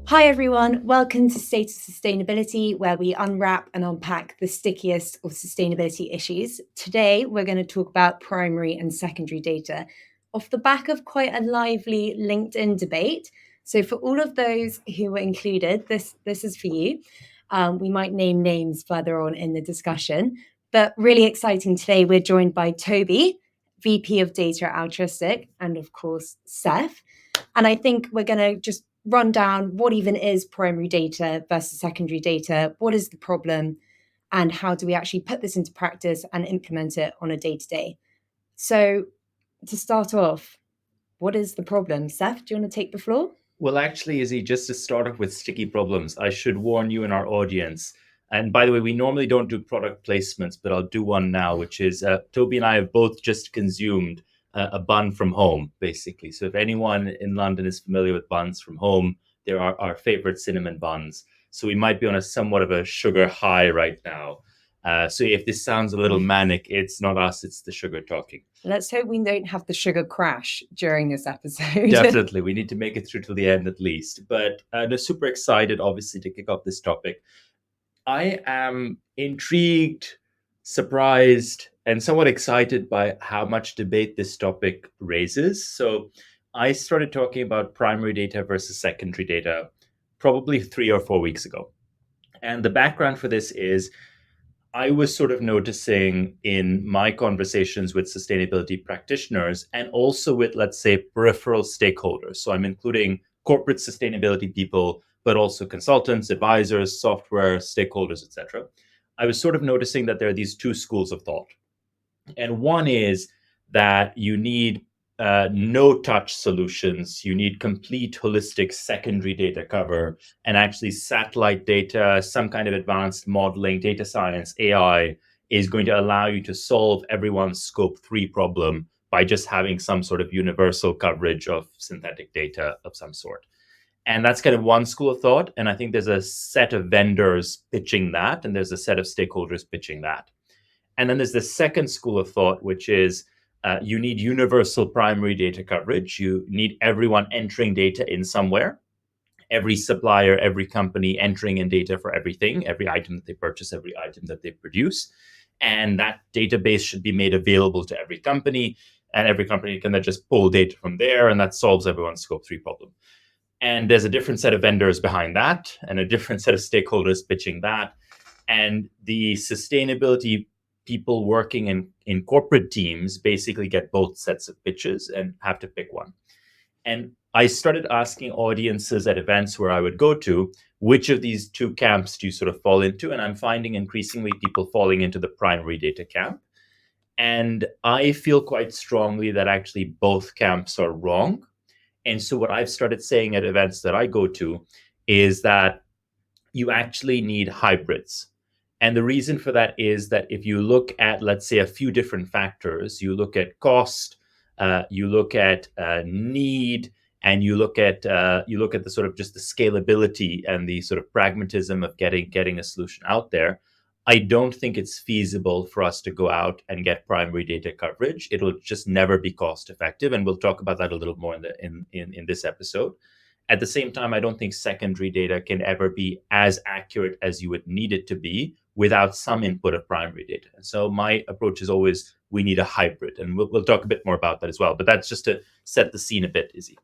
Hi everyone, welcome to State of Sustainability, where we unwrap and unpack the stickiest of sustainability issues. Today, we're going to talk about primary and secondary data off the back of quite a lively LinkedIn debate. So, for all of those who were included, this is for you. We might name names further on in the discussion, but really exciting today. We're joined by Toby, VP of Data at Altruistic, and of course, Seth. And I think we're going to just run down what even is primary data versus secondary data, what is the problem, and how do we actually put this into practice and implement it on a day-to-day. So to start off, what is the problem? Seth, do you want to take the floor? Well, actually, Izzy, just to start off with sticky problems, I should warn you and our audience. And by the way, we normally don't do product placements, but I'll do one now, which is Toby and I have both just consumed a bun from home, basically. So if anyone in London is familiar with buns from home, they're our favorite cinnamon buns. So we might be on a somewhat of a sugar high right now. So if this sounds a little manic, it's not us, it's the sugar talking. Let's hope we don't have the sugar crash during this episode. Definitely. We need to make it through to the end at least. But I'm super excited, obviously, to kick off this topic. I am intrigued, surprised, and somewhat excited by how much debate this topic raises. So I started talking about primary data versus secondary data probably 3 or 4 weeks ago. And the background for this is I was sort of noticing in my conversations with sustainability practitioners and also with, let's say, peripheral stakeholders. So I'm including corporate sustainability people, but also consultants, advisors, software stakeholders, etc. I was sort of noticing that there are these two schools of thought. And one is that you need no-touch solutions. You need complete holistic secondary data cover and actually satellite data, some kind of advanced modeling, data science, AI is going to allow you to solve everyone's scope 3 problem by just having some sort of universal coverage of synthetic data of some sort. And that's kind of one school of thought. And I think there's a set of vendors pitching that, and there's a set of stakeholders pitching that. And then there's the second school of thought, which is you need universal primary data coverage. You need everyone entering data in somewhere, every supplier, every company entering in data for everything, every item that they purchase, every item that they produce. And that database should be made available to every company. And every company can then just pull data from there, and that solves everyone's scope 3 problem. And there's a different set of vendors behind that, and a different set of stakeholders pitching that. And the sustainability people working in corporate teams basically get both sets of pitches and have to pick one. And I started asking audiences at events where I would go to, which of these two camps do you sort of fall into? And I'm finding increasingly people falling into the primary data camp. And I feel quite strongly that actually both camps are wrong. And so what I've started saying at events that I go to is that you actually need hybrids. And the reason for that is that if you look at, let's say, a few different factors, you look at cost, you look at need, and you look at the sort of just the scalability and the sort of pragmatism of getting a solution out there. I don't think it's feasible for us to go out and get primary data coverage. It'll just never be cost effective, and we'll talk about that a little more in this episode. At the same time, I don't think secondary data can ever be as accurate as you would need it to be without some input of primary data. And so my approach is always we need a hybrid, and we'll talk a bit more about that as well. But that's just to set the scene a bit, Izzy.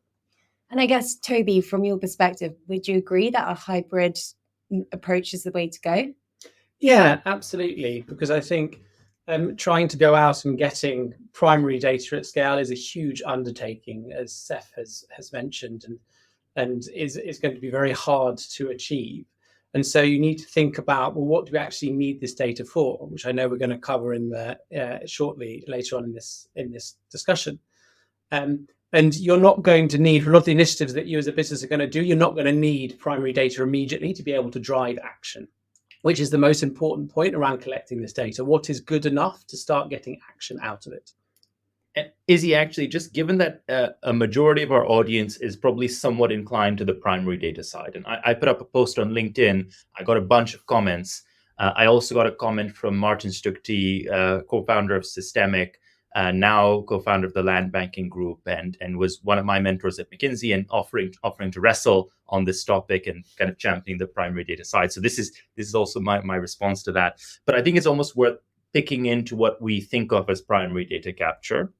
And I guess, Toby, from your perspective, would you agree that a hybrid approach is the way to go? Yeah, absolutely. Because I think trying to go out and getting primary data at scale is a huge undertaking, as Seth has mentioned, and is going to be very hard to achieve. And so you need to think about, well, what do we actually need this data for? Which I know we're going to cover in the shortly later on in this discussion. And you're not going to need, for a lot of the initiatives that you as a business are going to do, you're not going to need primary data immediately to be able to drive action, which is the most important point around collecting this data. What is good enough to start getting action out of it? And Izzy, actually, just given that a majority of our audience is probably somewhat inclined to the primary data side, and I put up a post on LinkedIn, I got a bunch of comments. I also got a comment from Martin Stukti, co-founder of Systemic, now co-founder of the Land Banking Group, and was one of my mentors at McKinsey, and offering to wrestle on this topic and kind of championing the primary data side. So this is also my response to that. But I think it's almost worth picking into what we think of as primary data capture.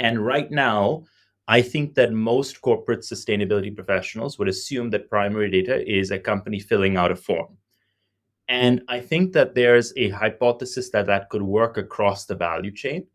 And right now, I think that most corporate sustainability professionals would assume that primary data is a company filling out a form. And I think that there's a hypothesis that could work across the value chain.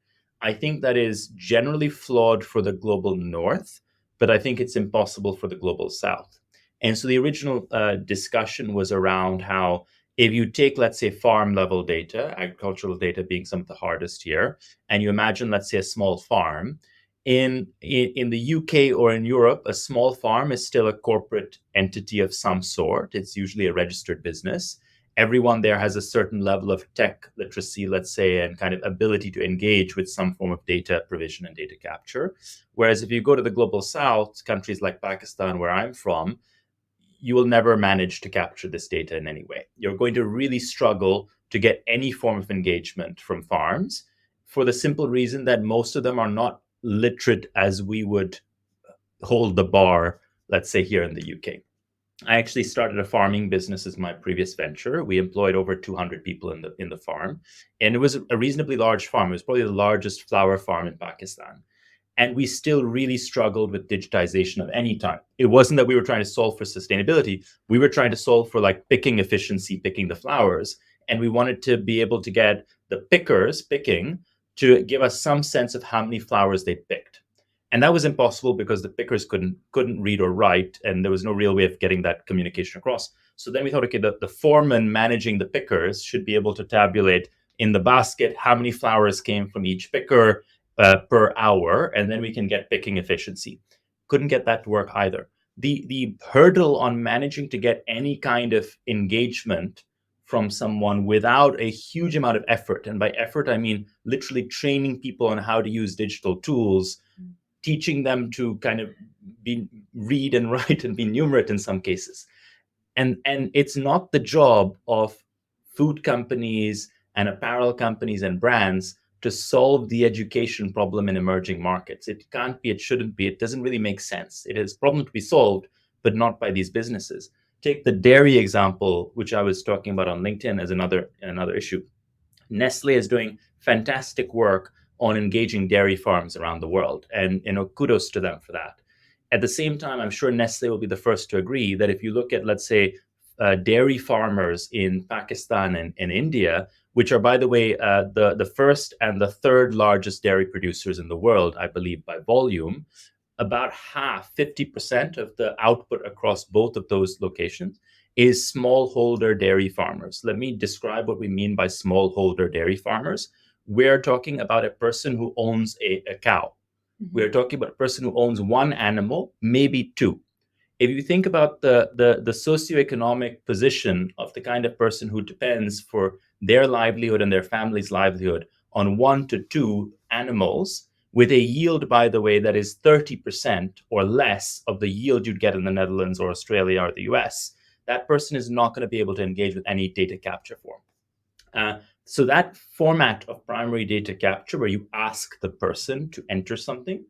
I think that is generally flawed for the global north, but I think it's impossible for the global south. And so the original discussion was around how if you take, let's say, farm level data, agricultural data being some of the hardest here, and you imagine, let's say, a small farm, in the UK or in Europe, a small farm is still a corporate entity of some sort. It's usually a registered business. Everyone there has a certain level of tech literacy, let's say, and kind of ability to engage with some form of data provision and data capture. Whereas if you go to the global south, countries like Pakistan, where I'm from, you will never manage to capture this data in any way. You're going to really struggle to get any form of engagement from farms for the simple reason that most of them are not literate as we would hold the bar, let's say, here in the UK. I actually started a farming business as my previous venture. We employed over 200 people in the farm, and it was a reasonably large farm. It was probably the largest flower farm in Pakistan. And we still really struggled with digitization of any type. It wasn't that we were trying to solve for sustainability. We were trying to solve for like picking efficiency, picking the flowers. And we wanted to be able to get the pickers picking to give us some sense of how many flowers they picked. And that was impossible because the pickers couldn't read or write, and there was no real way of getting that communication across. So then we thought, okay, the foreman managing the pickers should be able to tabulate in the basket how many flowers came from each picker per hour, and then we can get picking efficiency. Couldn't get that to work either. The hurdle on managing to get any kind of engagement from someone without a huge amount of effort, and by effort I mean literally training people on how to use digital tools, teaching them to kind of read and write and be numerate in some cases. And it's not the job of food companies and apparel companies and brands to solve the education problem in emerging markets. It can't be, it shouldn't be, it doesn't really make sense. It is a problem to be solved, but not by these businesses. Take the dairy example, which I was talking about on LinkedIn as another issue. Nestle is doing fantastic work on engaging dairy farms around the world. And kudos to them for that. At the same time, I'm sure Nestle will be the first to agree that if you look at, let's say, dairy farmers in Pakistan and India, which are, by the way, the first and the third largest dairy producers in the world, I believe, by volume, about half, 50% of the output across both of those locations is smallholder dairy farmers. Let me describe what we mean by smallholder dairy farmers. We're talking about a person who owns a cow. Mm-hmm. We're talking about a person who owns one animal, maybe two. If you think about the socioeconomic position of the kind of person who depends for their livelihood and their family's livelihood on 1 to 2 animals, with a yield, by the way, that is 30% or less of the yield you'd get in the Netherlands or Australia or the US, that person is not going to be able to engage with any data capture form. So that format of primary data capture, where you ask the person to enter something,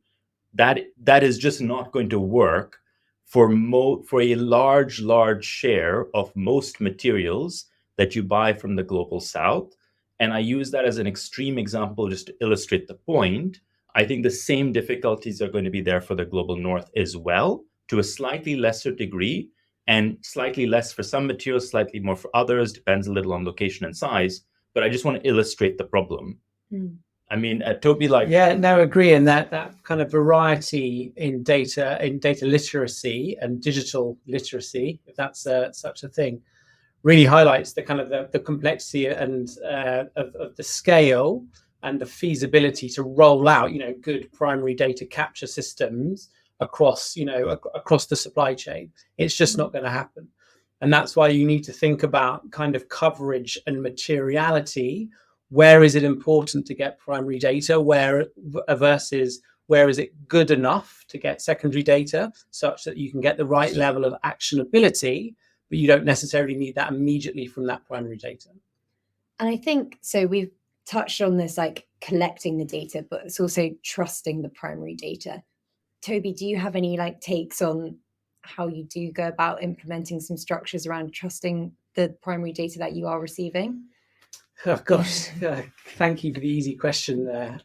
that is just not going to work for a large share of most materials that you buy from the global south. And I use that as an extreme example just to illustrate the point. I think the same difficulties are going to be there for the global north as well, to a slightly lesser degree, and slightly less for some materials, slightly more for others, depends a little on location and size. But I just want to illustrate the problem. I mean, Toby, agree. And that kind of variety in data literacy and digital literacy, if that's such a thing, really highlights the kind of the complexity and of the scale and the feasibility to roll out, good primary data capture systems across the supply chain. It's just not going to happen. And that's why you need to think about kind of coverage and materiality. Where is it important to get primary data? Versus where is it good enough to get secondary data, such that you can get the right level of actionability, but you don't necessarily need that immediately from that primary data. And I think, so we've touched on this, like collecting the data, but it's also trusting the primary data. Toby, do you have any takes on how you do go about implementing some structures around trusting the primary data that you are receiving? Oh gosh, thank you for the easy question there,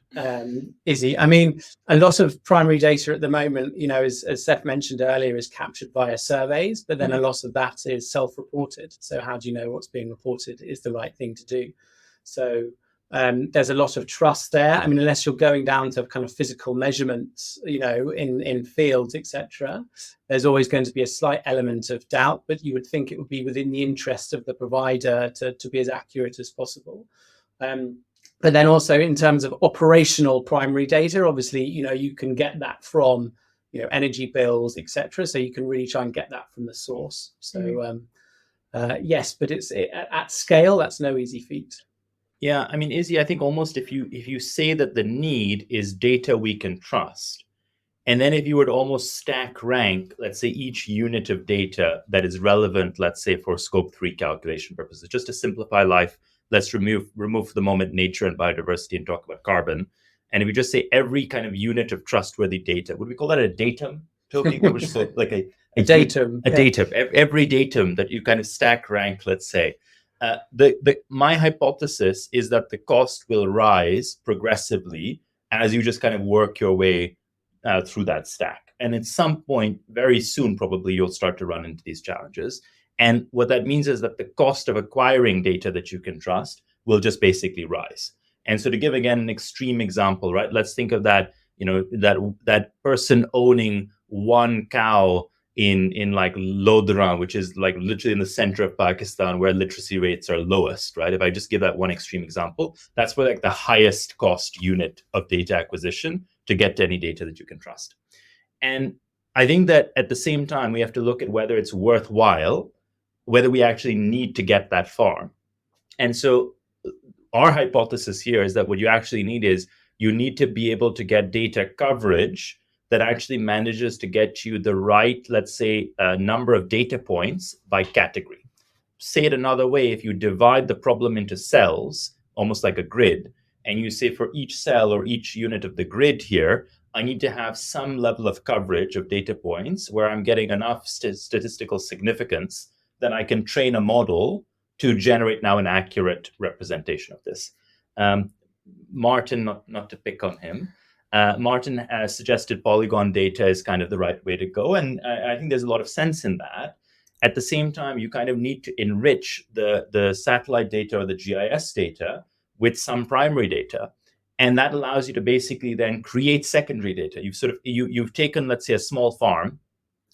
Izzy. I mean, a lot of primary data at the moment, as Seth mentioned earlier, is captured via surveys, but then a lot of that is self-reported. So how do you know what's being reported is the right thing to do? So there's a lot of trust there. I mean, unless you're going down to kind of physical measurements, in fields, etc., there's always going to be a slight element of doubt, but you would think it would be within the interest of the provider to be as accurate as possible. But then also in terms of operational primary data, obviously, you can get that from, energy bills, etc. So you can really try and get that from the source. So yes, but at scale, that's no easy feat. Yeah, I mean, Izzy, I think almost if you say that the need is data we can trust, and then if you would almost stack rank, let's say, each unit of data that is relevant, let's say, for scope 3 calculation purposes, just to simplify life, let's remove for the moment nature and biodiversity and talk about carbon. And if we just say every kind of unit of trustworthy data, would we call that a datum, Toby? What would you call it? Like a datum? A datum. Every datum that you kind of stack rank, let's say. My hypothesis is that the cost will rise progressively as you just kind of work your way through that stack. And at some point, very soon, probably, you'll start to run into these challenges. And what that means is that the cost of acquiring data that you can trust will just basically rise. And so to give, again, an extreme example, right? Let's think of that, that person owning one cow in like Lodhra, which is like literally in the center of Pakistan, where literacy rates are lowest, right? If I just give that one extreme example, that's where like the highest cost unit of data acquisition to get to any data that you can trust. And I think that at the same time, we have to look at whether it's worthwhile, whether we actually need to get that far. And so our hypothesis here is that what you actually need is you need to be able to get data coverage that actually manages to get you the right, let's say, number of data points by category. Say it another way, if you divide the problem into cells, almost like a grid, and you say for each cell or each unit of the grid here, I need to have some level of coverage of data points where I'm getting enough statistical significance that I can train a model to generate now an accurate representation of this. Martin, not to pick on him, Martin has suggested polygon data is kind of the right way to go. And I think there's a lot of sense in that. At the same time, you kind of need to enrich the satellite data or the GIS data with some primary data. And that allows you to basically then create secondary data. You've taken, let's say, a small farm,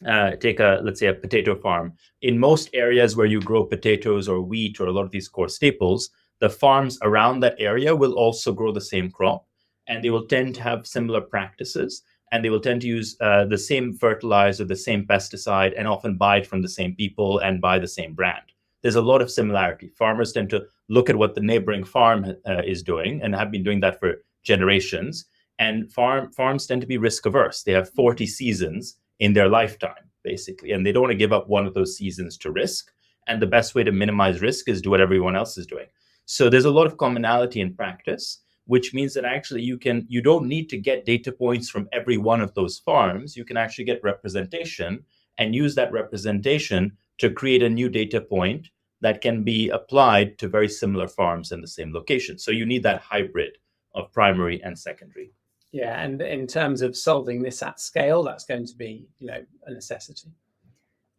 let's say a potato farm. In most areas where you grow potatoes or wheat or a lot of these core staples, the farms around that area will also grow the same crop, and they will tend to have similar practices, and they will tend to use the same fertilizer, the same pesticide, and often buy it from the same people and buy the same brand. There's a lot of similarity. Farmers tend to look at what the neighboring farm is doing and have been doing that for generations. And farms tend to be risk averse. They have 40 seasons in their lifetime, basically, and they don't want to give up one of those seasons to risk. And the best way to minimize risk is do what everyone else is doing. So there's a lot of commonality in practice, which means that actually you don't need to get data points from every one of those farms. You can actually get representation and use that representation to create a new data point that can be applied to very similar farms in the same location. So you need that hybrid of primary and secondary. Yeah, and in terms of solving this at scale, that's going to be, a necessity.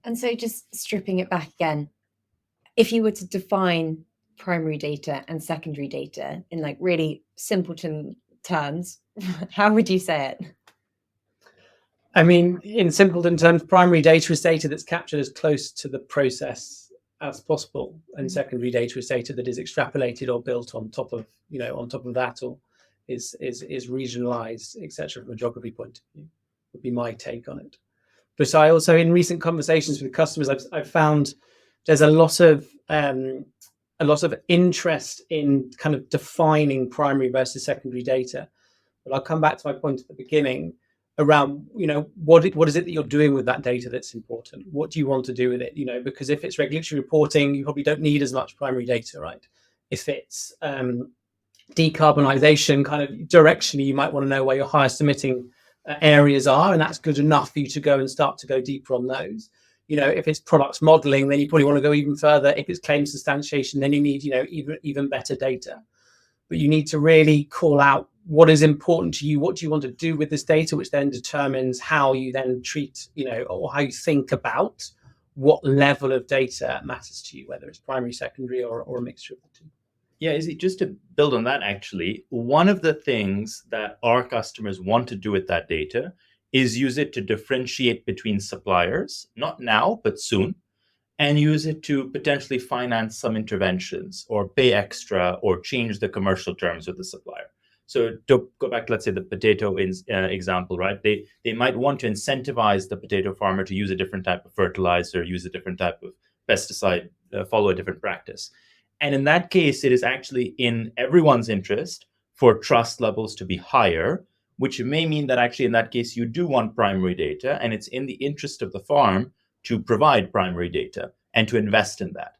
And so just stripping it back again, if you were to define primary data and secondary data in like really simpleton terms, how would you say it? I mean, in simpleton terms, primary data is data that's captured as close to the process as possible, and secondary data is data that is extrapolated or built on top of that, or is regionalized, etc. From a geography point of view, would be my take on it. But I also, in recent conversations with customers, I've found there's a lot of interest in kind of defining primary versus secondary data. But I'll come back to my point at the beginning around, what is it that you're doing with that data that's important? What do you want to do with it? Because if it's regulatory reporting, you probably don't need as much primary data, right? If it's decarbonisation kind of directionally, you might want to know where your highest emitting areas are, and that's good enough for you to go and start to go deeper on those. If it's products modeling, then you probably want to go even further. If it's claim substantiation, then you need even better data. But you need to really call out what is important to you, what do you want to do with this data, which then determines how you then treat, or how you think about what level of data matters to you, whether it's primary, secondary, or a mixture of the two. Yeah, Izzy, just to build on that, actually, one of the things that our customers want to do with that data is use it to differentiate between suppliers, not now, but soon, and use it to potentially finance some interventions or pay extra or change the commercial terms with the supplier. So to go back, let's say the potato example, right? They might want to incentivize the potato farmer to use a different type of fertilizer, use a different type of pesticide, follow a different practice. And in that case, it is actually in everyone's interest for trust levels to be higher, which may mean that actually in that case, you do want primary data, and it's in the interest of the farm to provide primary data and to invest in that.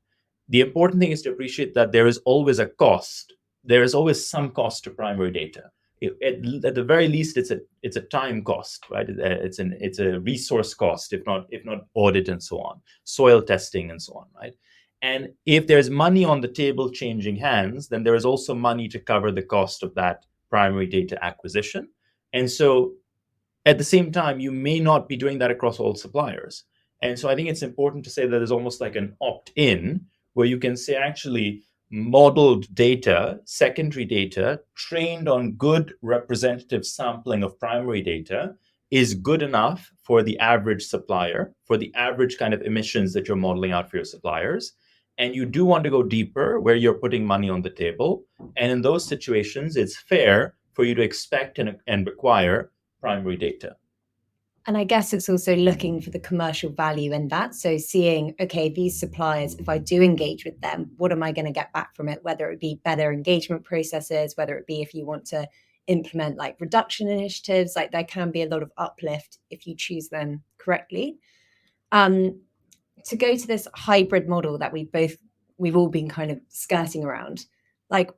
The important thing is to appreciate that there is always a cost. There is always some cost to primary data. At the very least, it's a time cost, right? It's a resource cost, if not audit and so on, soil testing and so on, right? And if there's money on the table changing hands, then there is also money to cover the cost of that primary data acquisition. And so at the same time, you may not be doing that across all suppliers. And so I think it's important to say that there's almost like an opt-in where you can say actually modeled data, secondary data, trained on good representative sampling of primary data is good enough for the average supplier, for the average kind of emissions that you're modeling out for your suppliers. And you do want to go deeper where you're putting money on the table. And in those situations, it's fair for you to expect and require primary data. And I guess it's also looking for the commercial value in that. So seeing, okay, these suppliers, if I do engage with them, what am I going to get back from it? Whether it be better engagement processes, whether it be if you want to implement like reduction initiatives, like there can be a lot of uplift if you choose them correctly. To go to this hybrid model that we've all been kind of skirting around, like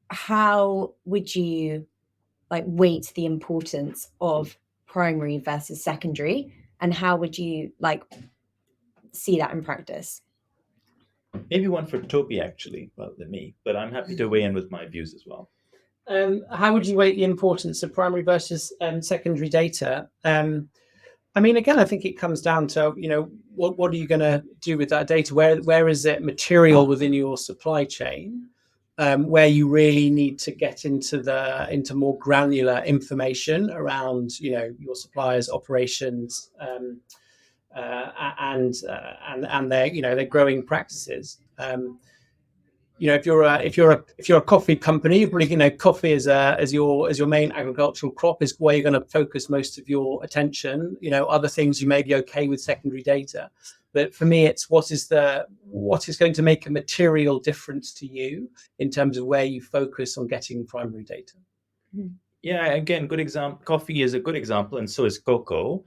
how would you like weight the importance of primary versus secondary, and how would you like see that in practice? Maybe one for Toby actually, rather than me, but I'm happy to weigh in with my views as well. How would you weight the importance of primary versus secondary data? I mean, again, I think it comes down to, what are you going to do with that data? Where is it material within your supply chain, where you really need to get into more granular information around, your suppliers' operations and their growing practices. If you're a coffee company, you probably coffee as your main agricultural crop is where you're going to focus most of your attention. Other things you may be okay with secondary data, but for me, it's what is going to make a material difference to you in terms of where you focus on getting primary data. Yeah, again, good example. Coffee is a good example, and so is cocoa.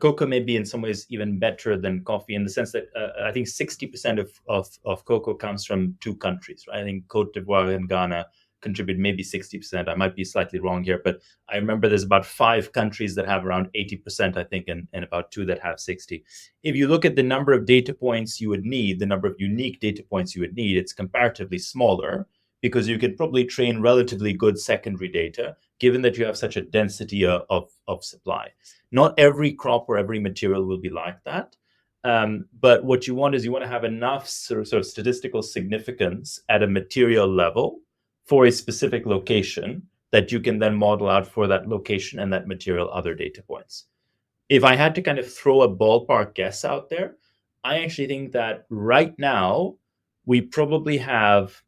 Cocoa may be in some ways even better than coffee in the sense that I think 60% of cocoa comes from two countries, right? I think Cote d'Ivoire and Ghana contribute maybe 60%. I might be slightly wrong here, but I remember there's about 5 countries that have around 80%, I think, and about 2 that have 60. If you look at the number of data points you would need, the number of unique data points you would need, it's comparatively smaller because you could probably train relatively good secondary data, given that you have such a density of supply. Not every crop or every material will be like that. But what you want is you want to have enough sort of statistical significance at a material level for a specific location that you can then model out for that location and that material other data points. If I had to kind of throw a ballpark guess out there, I actually think that right now we probably have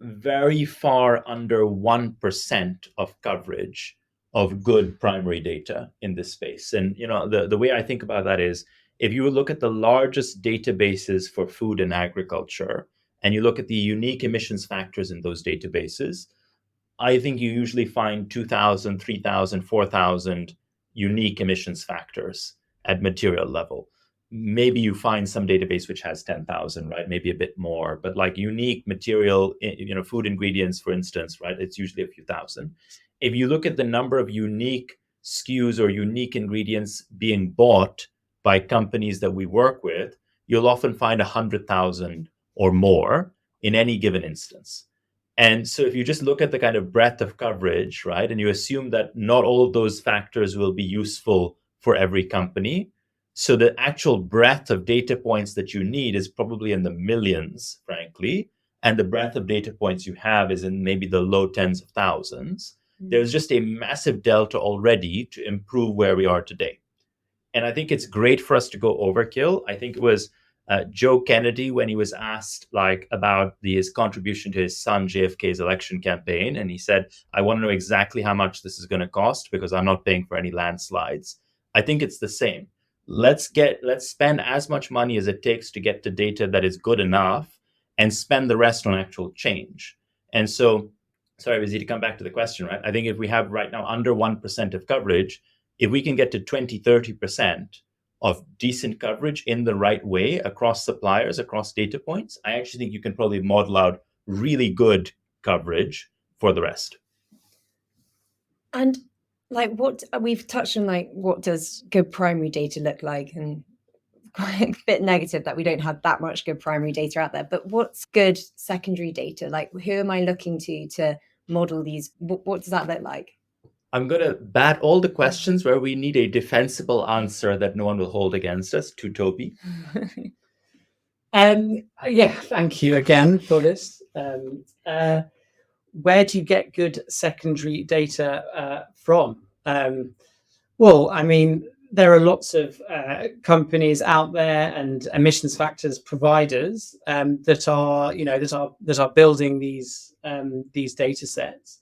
very far under 1% of coverage of good primary data in this space. And the way I think about that is if you look at the largest databases for food and agriculture and you look at the unique emissions factors in those databases, I think you usually find 2,000, 3,000, 4,000 unique emissions factors at material level. maybe you find some database which has 10,000, right? Maybe a bit more, but like unique material, food ingredients, for instance, right? It's usually a few thousand. If you look at the number of unique SKUs or unique ingredients being bought by companies that we work with, you'll often find 100,000 or more in any given instance. And so if you just look at the kind of breadth of coverage, right, and you assume that not all of those factors will be useful for every company, so the actual breadth of data points that you need is probably in the millions, frankly, and the breadth of data points you have is in maybe the low tens of thousands. There's just a massive delta already to improve where we are today. And I think it's great for us to go overkill. I think it was Joe Kennedy when he was asked like about his contribution to his son JFK's election campaign, and he said, "I want to know exactly how much this is going to cost because I'm not paying for any landslides." I think it's the same. Let's spend as much money as it takes to get to data that is good enough, and spend the rest on actual change. And so, sorry, Vizzy, to come back to the question, right? I think if we have right now under 1% of coverage, if we can get to 20-30% of decent coverage in the right way across suppliers, across data points, I actually think you can probably model out really good coverage for the rest. And like what we've touched on, like what does good primary data look like, and quite a bit negative that we don't have that much good primary data out there. But what's good secondary data? Like who am I looking to model these? What does that look like? I'm going to bat all the questions where we need a defensible answer that no one will hold against us to Toby. Yeah, thank you again for this. Where do you get good secondary data from? Well, I mean, there are lots of companies out there and emissions factors providers that are building these data sets.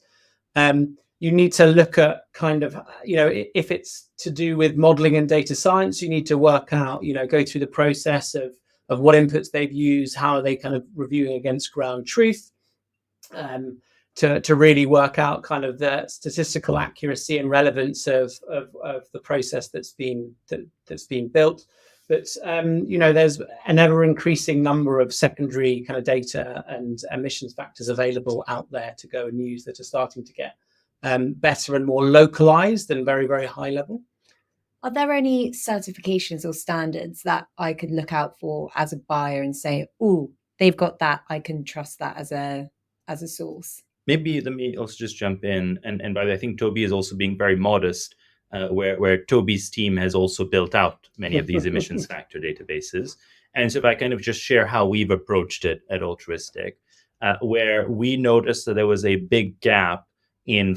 You need to look at kind of, if it's to do with modeling and data science, you need to work out, go through the process of what inputs they've used, how are they kind of reviewing against ground truth, to really work out kind of the statistical accuracy and relevance of the process that's been built. But there's an ever increasing number of secondary kind of data and emissions factors available out there to go and use that are starting to get better and more localized and very, very high level. Are there any certifications or standards that I could look out for as a buyer and say, "Oh, they've got that. I can trust that as a source"? Maybe let me also just jump in, and by the way, I think Toby is also being very modest, where Toby's team has also built out many of these emissions factor databases. And so if I kind of just share how we've approached it at Altruistic, where we noticed that there was a big gap in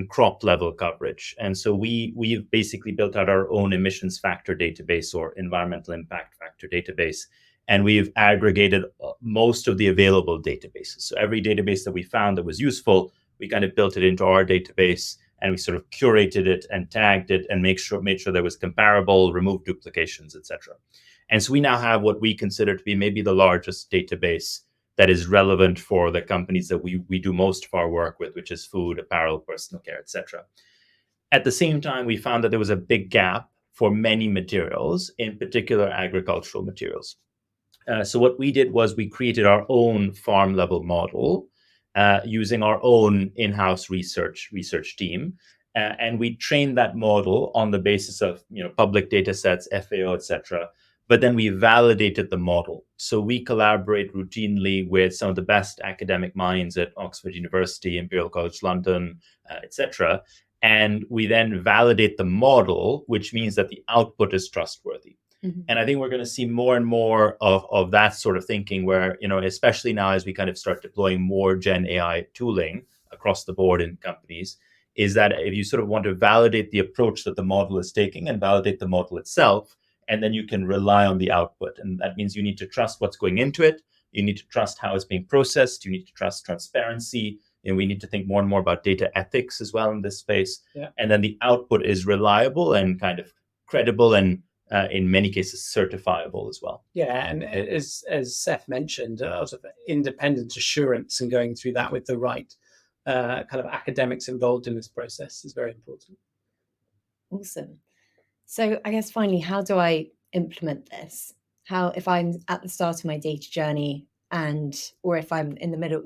crop level coverage. And so we've basically built out our own emissions factor database or environmental impact factor database. And we've aggregated most of the available databases. So every database that we found that was useful, we kind of built it into our database, and we sort of curated it and tagged it and made sure there was comparable, removed duplications, etc. And so we now have what we consider to be maybe the largest database that is relevant for the companies that we do most of our work with, which is food, apparel, personal care, etc. At the same time, we found that there was a big gap for many materials, in particular agricultural materials. So what we did was we created our own farm level model using our own in-house research team. And we trained that model on the basis of public data sets, FAO, etc. But then we validated the model. So we collaborate routinely with some of the best academic minds at Oxford University, Imperial College London, etc. And we then validate the model, which means that the output is trustworthy. Mm-hmm. And I think we're going to see more and more of that sort of thinking where, especially now as we kind of start deploying more Gen AI tooling across the board in companies, is that if you sort of want to validate the approach that the model is taking and validate the model itself, and then you can rely on the output. And that means you need to trust what's going into it. You need to trust how it's being processed. You need to trust transparency. And we need to think more and more about data ethics as well in this space. Yeah. And then the output is reliable and kind of credible and in many cases certifiable as well. Yeah, and as Seth mentioned, sort of independent assurance and going through that with the right kind of academics involved in this process is very important. Awesome. So I guess finally, how do I implement this? How, if I'm at the start of my data journey or if I'm in the middle,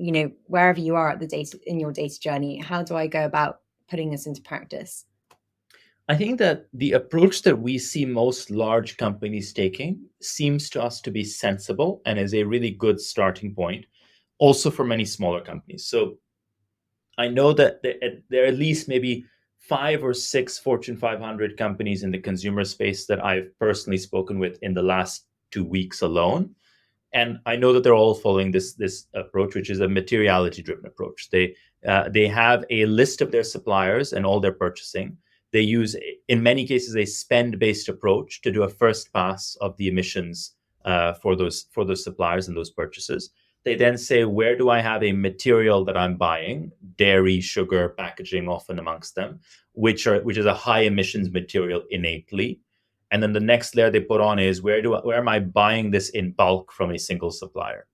wherever you are at the data in your data journey, how do I go about putting this into practice? I think that the approach that we see most large companies taking seems to us to be sensible and is a really good starting point, also for many smaller companies. So I know that there are at least maybe 5 or 6 Fortune 500 companies in the consumer space that I've personally spoken with in the last 2 weeks alone. And I know that they're all following this approach, which is a materiality driven approach. They have a list of their suppliers and all their purchasing. They use, in many cases, a spend based approach to do a first pass of the emissions for those suppliers and those purchases. They then say, where do I have a material that I'm buying? Dairy, sugar, packaging, often amongst them, which is a high emissions material innately. And then the next layer they put on is where am I buying this in bulk from a single supplier?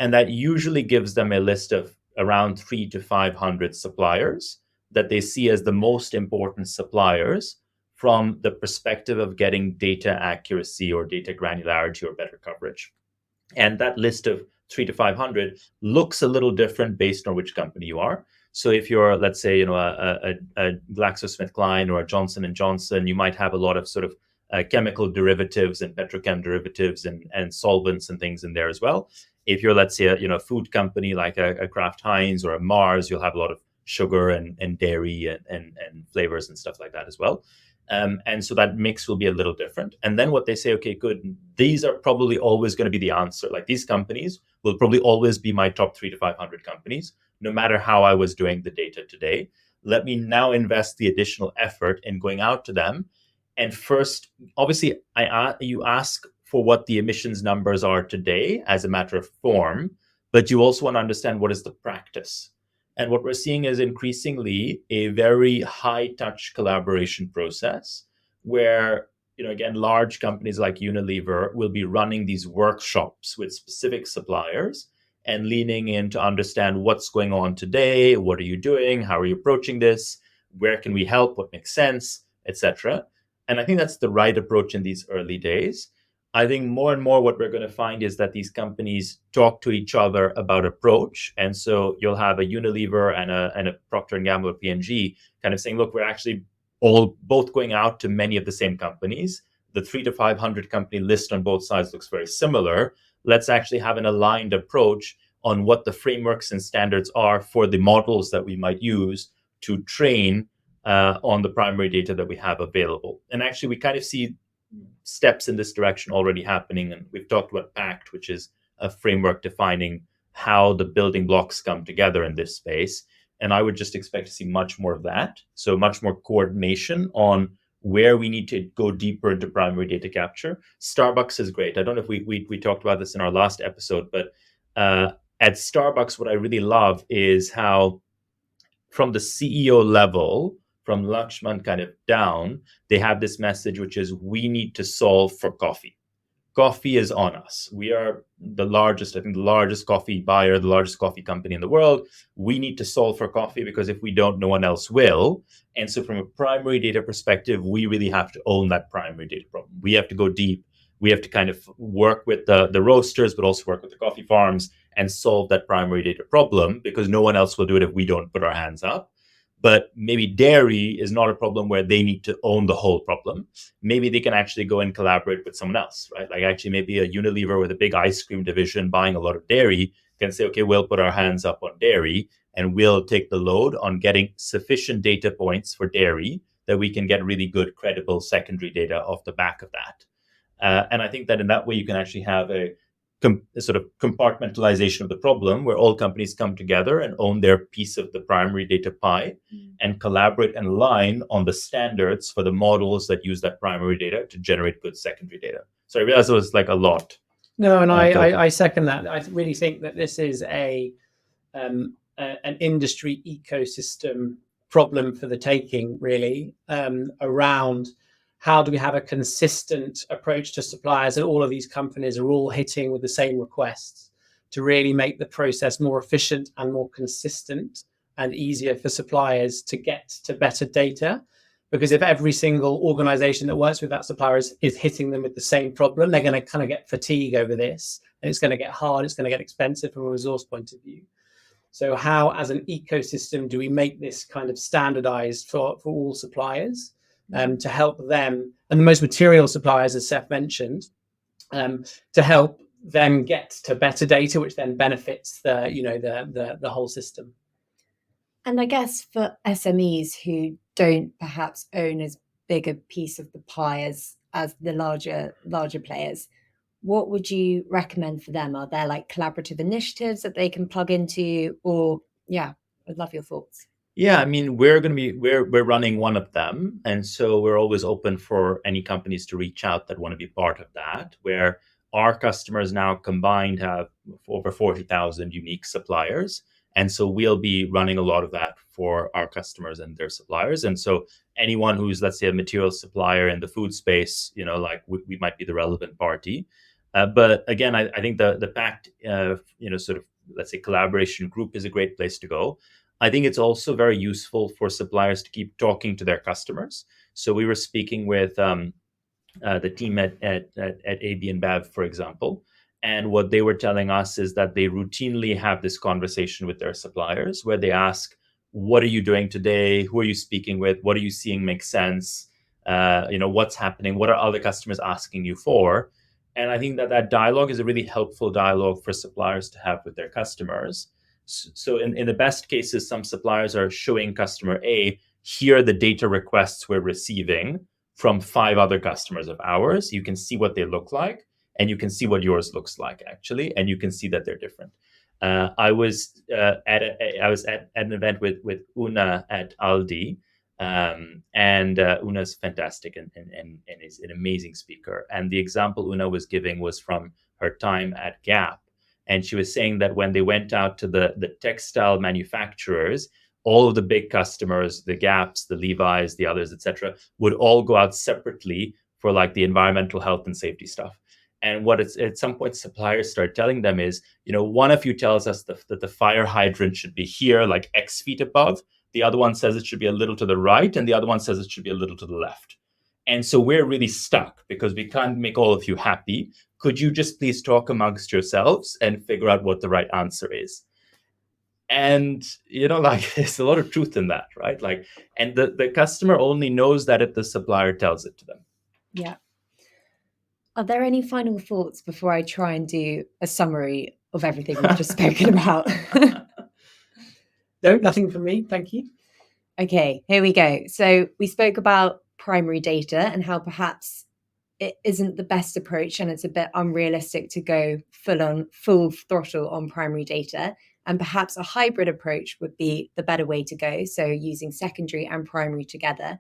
And that usually gives them a list of around 300 to 500 suppliers that they see as the most important suppliers from the perspective of getting data accuracy or data granularity or better coverage. And that list of 300 to 500 looks a little different based on which company you are. So if you're, let's say, a GlaxoSmithKline or a Johnson and Johnson, you might have a lot of sort of chemical derivatives and petrochem derivatives and solvents and things in there as well. If you're, let's say, a food company like a Kraft Heinz or a Mars, you'll have a lot of sugar and dairy and flavors and stuff like that as well. And so that mix will be a little different. And then what they say, okay, good, these are probably always going to be the answer. Like these companies will probably always be my top 300 to 500 companies, no matter how I was doing the data today. Let me now invest the additional effort in going out to them. And first, obviously, you ask for what the emissions numbers are today as a matter of form, but you also want to understand what is the practice. And what we're seeing is increasingly a very high touch collaboration process where, again, large companies like Unilever will be running these workshops with specific suppliers and leaning in to understand what's going on today, what are you doing, how are you approaching this, where can we help, what makes sense, etc. And I think that's the right approach in these early days. I think more and more what we're going to find is that these companies talk to each other about approach. And so you'll have a Unilever and a Procter & Gamble or P&G kind of saying, look, we're actually both going out to many of the same companies. The 300 to 500 company list on both sides looks very similar. Let's actually have an aligned approach on what the frameworks and standards are for the models that we might use to train on the primary data that we have available. And actually, we kind of see steps in this direction already happening. And we've talked about PACT, which is a framework defining how the building blocks come together in this space. And I would just expect to see much more of that. So much more coordination on where we need to go deeper into primary data capture. Starbucks is great. I don't know if we talked about this in our last episode, but at Starbucks, what I really love is how from the CEO level, from Lakshman kind of down, they have this message, which is we need to solve for coffee. Coffee is on us. We are the largest coffee buyer, the largest coffee company in the world. We need to solve for coffee because if we don't, no one else will. And so from a primary data perspective, we really have to own that primary data problem. We have to go deep. We have to kind of work with the roasters, but also work with the coffee farms and solve that primary data problem because no one else will do it if we don't put our hands up. But maybe dairy is not a problem where they need to own the whole problem. Maybe they can actually go and collaborate with someone else, right? Like actually maybe a Unilever with a big ice cream division buying a lot of dairy can say, okay, we'll put our hands up on dairy and we'll take the load on getting sufficient data points for dairy that we can get really good, credible secondary data off the back of that. And I think that in that way, you can actually have a sort of compartmentalization of the problem where all companies come together and own their piece of the primary data pie and collaborate and align on the standards for the models that use that primary data to generate good secondary data. So I realized it was like a lot. No, and I second that. I really think that this is an industry ecosystem problem for the taking, really, around how do we have a consistent approach to suppliers that all of these companies are all hitting with the same requests to really make the process more efficient and more consistent and easier for suppliers to get to better data. Because if every single organization that works with that supplier is hitting them with the same problem, they're going to kind of get fatigue over this, and it's going to get hard, it's going to get expensive from a resource point of view. So how, as an ecosystem, do we make this kind of standardized for all suppliers, to help them, and the most material suppliers, as Seth mentioned, to help them get to better data, which then benefits the whole system. And I guess for SMEs who don't perhaps own as big a piece of the pie as the larger players, what would you recommend for them? Are there like collaborative initiatives that they can plug into? Or yeah, I'd love your thoughts. Yeah, I mean, we're running one of them, and so we're always open for any companies to reach out that want to be part of that. Where our customers now combined have over 40,000 unique suppliers, and so we'll be running a lot of that for our customers and their suppliers. And so anyone who's, let's say, a material supplier in the food space, like we might be the relevant party. But again, I think the pact, sort of, let's say, collaboration group is a great place to go. I think it's also very useful for suppliers to keep talking to their customers. So we were speaking with the team at AB and Bev, for example, and what they were telling us is that they routinely have this conversation with their suppliers where they ask, "What are you doing today? Who are you speaking with? What are you seeing make sense? What's happening? What are other customers asking you for?" And I think that dialogue is a really helpful dialogue for suppliers to have with their customers. So in the best cases, some suppliers are showing customer A, here are the data requests we're receiving from 5 other customers of ours. You can see what they look like, and you can see what yours looks like, actually, and you can see that they're different. I was at an event with Una at Aldi, and Una's fantastic and is an amazing speaker. And the example Una was giving was from her time at Gap. And she was saying that when they went out to the textile manufacturers, all of the big customers, the Gaps, the Levi's, the others, etc., would all go out separately for like the environmental health and safety stuff. And what it's at some point suppliers start telling them is, one of you tells us that the fire hydrant should be here, like X feet above. The other one says it should be a little to the right, and the other one says it should be a little to the left. And so we're really stuck because we can't make all of you happy. Could you just please talk amongst yourselves and figure out what the right answer is? And, there's a lot of truth in that, right? And the customer only knows that if the supplier tells it to them. Yeah. Are there any final thoughts before I try and do a summary of everything we've just spoken about? No, nothing from me. Thank you. Okay, here we go. So we spoke about primary data and how perhaps it isn't the best approach and it's a bit unrealistic to go full throttle on primary data. And perhaps a hybrid approach would be the better way to go. So using secondary and primary together.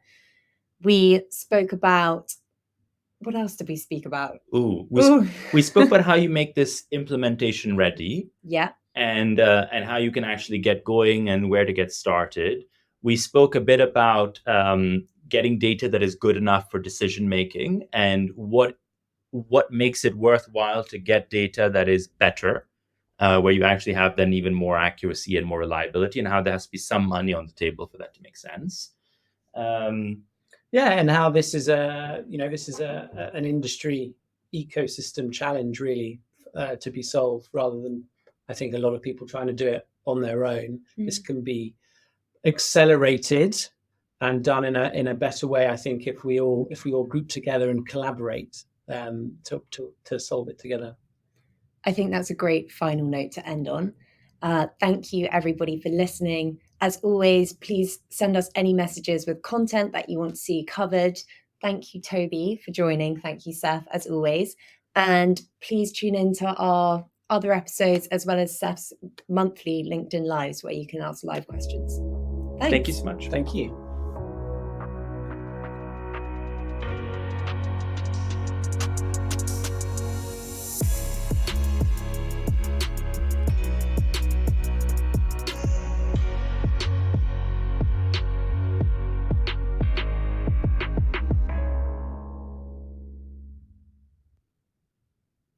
We spoke about, what else did we speak about? We spoke about how you make this implementation ready. Yeah. And how you can actually get going and where to get started. We spoke a bit about getting data that is good enough for decision making and what makes it worthwhile to get data that is better, where you actually have then even more accuracy and more reliability, and how there has to be some money on the table for that to make sense. And how this is an industry ecosystem challenge really to be solved, rather than I think a lot of people trying to do it on their own. This can be accelerated and done in a better way, I think, if we all group together and collaborate to solve it together. I think that's a great final note to end on. Thank you, everybody, for listening. As always, please send us any messages with content that you want to see covered. Thank you, Toby, for joining. Thank you, Seth, as always. And please tune into our other episodes, as well as Seth's monthly LinkedIn Lives, where you can ask live questions. Thanks. Thank you so much. Thank you.